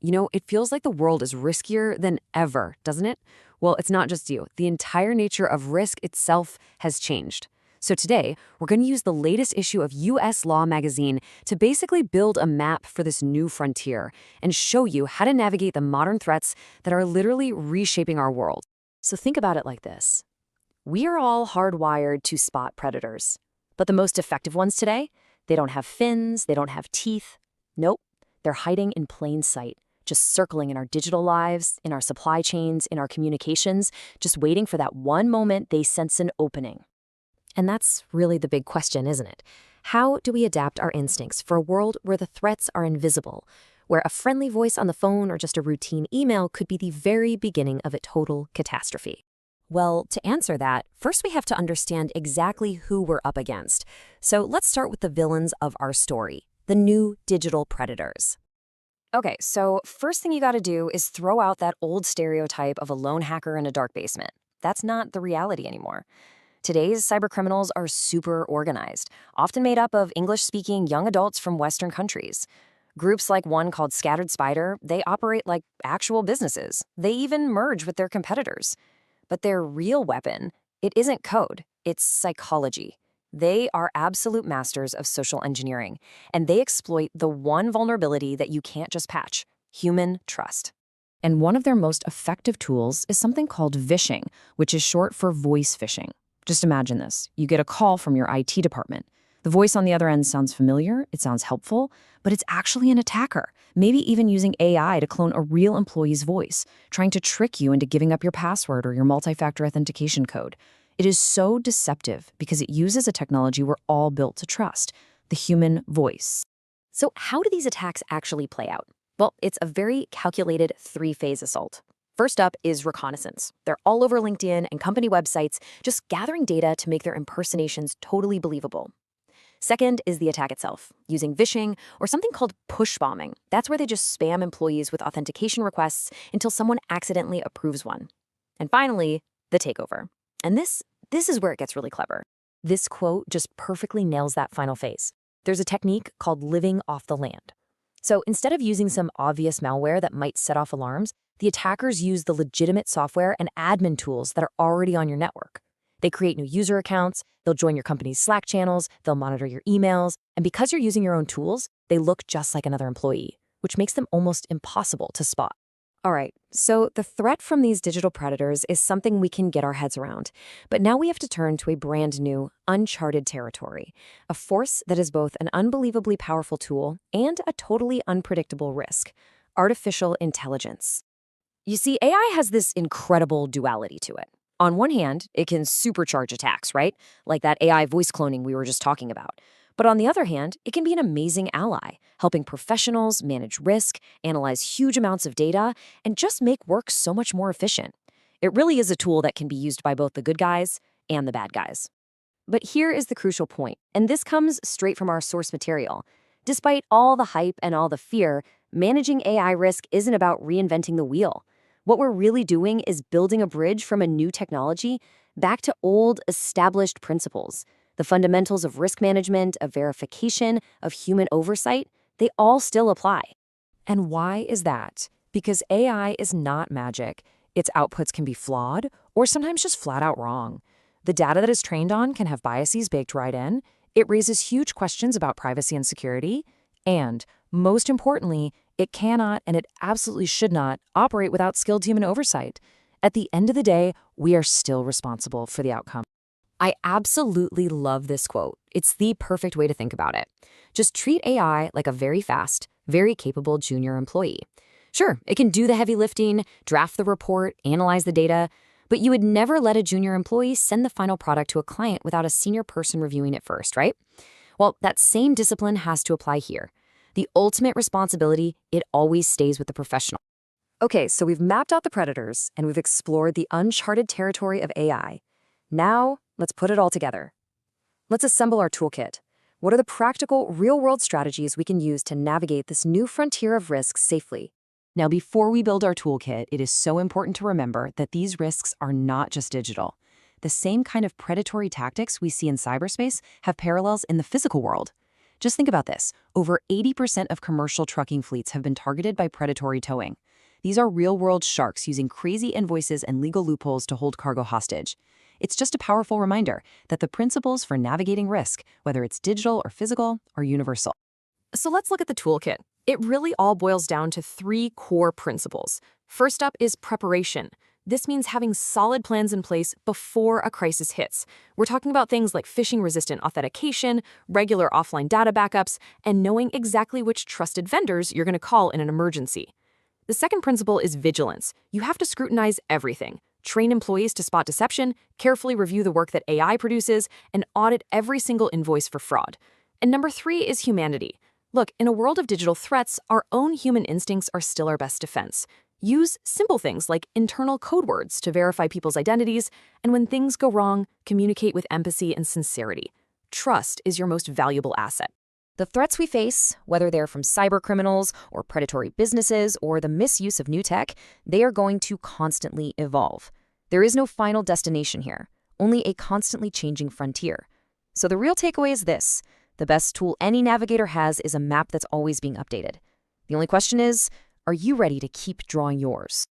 It feels like the world is riskier than ever, doesn't it? Well, it's not just you. The entire nature of risk itself has changed. So today, we're going to use the latest issue of USLAW Magazine to basically build a map for this new frontier and show you how to navigate the modern threats that are literally reshaping our world. So think about it like this. We are all hardwired to spot predators. But the most effective ones today, they don't have fins, they don't have teeth. Nope, they're hiding in plain sight, just circling in our digital lives, in our supply chains, in our communications, just waiting for that one moment they sense an opening. And that's really the big question, isn't it? How do we adapt our instincts for a world where the threats are invisible, where a friendly voice on the phone or just a routine email could be the very beginning of a total catastrophe? Well, to answer that, first we have to understand exactly who we're up against. So let's start with the villains of our story, the new digital predators. Okay, so first thing you gotta do is throw out that old stereotype of a lone hacker in a dark basement. That's not the reality anymore. Today's cybercriminals are super organized, often made up of English-speaking young adults from Western countries. Groups like one called Scattered Spider, they operate like actual businesses. They even merge with their competitors. But their real weapon, it isn't code, it's psychology. They are absolute masters of social engineering, and they exploit the one vulnerability that you can't just patch: human trust. And one of their most effective tools is something called vishing, which is short for voice phishing. Just imagine this. You get a call from your IT department. The voice on the other end sounds familiar, it sounds helpful, but it's actually an attacker, maybe even using AI to clone a real employee's voice, trying to trick you into giving up your password or your multi-factor authentication code. It is so deceptive because it uses a technology we're all built to trust: the human voice. So how do these attacks actually play out? Well, it's a very calculated three-phase assault. First up is reconnaissance. They're all over LinkedIn and company websites, just gathering data to make their impersonations totally believable. Second is the attack itself, using vishing or something called push bombing. That's where they just spam employees with authentication requests until someone accidentally approves one. And finally, the takeover. And this is where it gets really clever. This quote just perfectly nails that final phase. There's a technique called living off the land. So instead of using some obvious malware that might set off alarms, the attackers use the legitimate software and admin tools that are already on your network. They create new user accounts, they'll join your company's Slack channels, they'll monitor your emails, and because you're using your own tools, they look just like another employee, which makes them almost impossible to spot. All right, so the threat from these digital predators is something we can get our heads around. But now we have to turn to a brand new, uncharted territory, a force that is both an unbelievably powerful tool and a totally unpredictable risk: artificial intelligence. You see, AI has this incredible duality to it. On one hand, it can supercharge attacks, right? Like that AI voice cloning we were just talking about. But on the other hand, it can be an amazing ally, helping professionals manage risk, analyze huge amounts of data, and just make work so much more efficient. It really is a tool that can be used by both the good guys and the bad guys. But here is the crucial point, and this comes straight from our source material. Despite all the hype and all the fear, managing AI risk isn't about reinventing the wheel. What we're really doing is building a bridge from a new technology back to old, established principles. The fundamentals of risk management, of verification, of human oversight, they all still apply. And why is that? Because AI is not magic. Its outputs can be flawed or sometimes just flat out wrong. The data that is trained on can have biases baked right in. It raises huge questions about privacy and security. And, most importantly, it cannot and it absolutely should not operate without skilled human oversight. At the end of the day, we are still responsible for the outcome. I absolutely love this quote. It's the perfect way to think about it. Just treat AI like a very fast, very capable junior employee. Sure, it can do the heavy lifting, draft the report, analyze the data, but you would never let a junior employee send the final product to a client without a senior person reviewing it first, right? Well, that same discipline has to apply here. The ultimate responsibility, it always stays with the professional. Okay, so we've mapped out the predators and we've explored the uncharted territory of AI. Now, let's put it all together. Let's assemble our toolkit. What are the practical, real-world strategies we can use to navigate this new frontier of risks safely? Now, before we build our toolkit, it is so important to remember that these risks are not just digital. The same kind of predatory tactics we see in cyberspace have parallels in the physical world. Just think about this. Over 80% of commercial trucking fleets have been targeted by predatory towing. These are real-world sharks using crazy invoices and legal loopholes to hold cargo hostage. It's just a powerful reminder that the principles for navigating risk, whether it's digital or physical, are universal. So let's look at the toolkit. It really all boils down to 3 core principles. First up is preparation. This means having solid plans in place before a crisis hits. We're talking about things like phishing-resistant authentication, regular offline data backups, and knowing exactly which trusted vendors you're going to call in an emergency. The second principle is vigilance. You have to scrutinize everything. Train employees to spot deception, carefully review the work that AI produces, and audit every single invoice for fraud. And number 3 is humanity. Look, in a world of digital threats, our own human instincts are still our best defense. Use simple things like internal code words to verify people's identities, and when things go wrong, communicate with empathy and sincerity. Trust is your most valuable asset. The threats we face, whether they're from cyber criminals or predatory businesses or the misuse of new tech, they are going to constantly evolve. There is no final destination here, only a constantly changing frontier. So the real takeaway is this: the best tool any navigator has is a map that's always being updated. The only question is, are you ready to keep drawing yours?